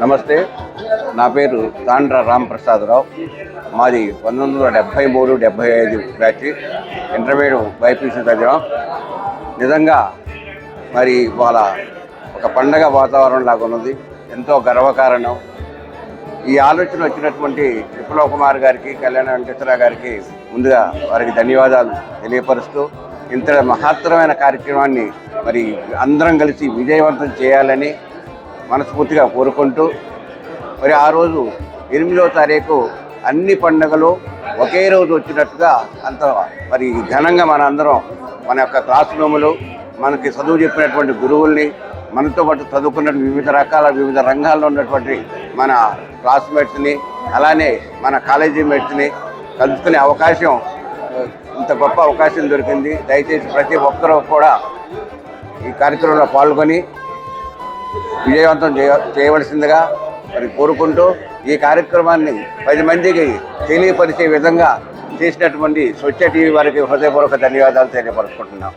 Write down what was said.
నమస్తే, నా పేరు తాండ్ర రాంప్రసాదరావు. మాది 1973-75 బ్యాచ్. ఇంటర్మీడియట్ బైపీసీ చదివాం. నిజంగా మరి వాళ్ళ ఒక పండగ వాతావరణం లాగా ఉన్నది. ఎంతో గర్వకారణం. ఈ ఆలోచన వచ్చినటువంటి విప్లవ కుమార్ గారికి, కళ్యాణ వెంకటేశ్వర గారికి ముందుగా వారికి ధన్యవాదాలు తెలియపరుస్తూ, ఇంత మహత్తరమైన కార్యక్రమాన్ని మరి అందరం కలిసి విజయవంతం చేయాలని మనస్ఫూర్తిగా కోరుకుంటూ, మరి ఆ రోజు 8వ తారీఖు అన్ని పండుగలు ఒకే రోజు వచ్చినట్టుగా అంత మరి ఘనంగా మన అందరం మన యొక్క క్లాస్ రూములు, మనకి చదువు చెప్పినటువంటి గురువుల్ని, మనతో పాటు చదువుకున్న వివిధ రంగాల్లో ఉన్నటువంటి మన క్లాస్మేట్స్ని, అలానే మన కాలేజీ మేట్స్ని కలుసుకునే అవకాశం, ఇంత గొప్ప అవకాశం దొరికింది. దయచేసి ప్రతి ఒక్కరూ కూడా ఈ కార్యక్రమంలో పాల్గొని విజయవంతం చేయవలసిందిగా మరి కోరుకుంటూ, ఈ కార్యక్రమాన్ని 10 మందికి తెలియపరిచే విధంగా చేసినటువంటి స్వచ్ఛ టీవీ వారికి హృదయపూర్వక ధన్యవాదాలు తెలియపరుచుకుంటున్నాం.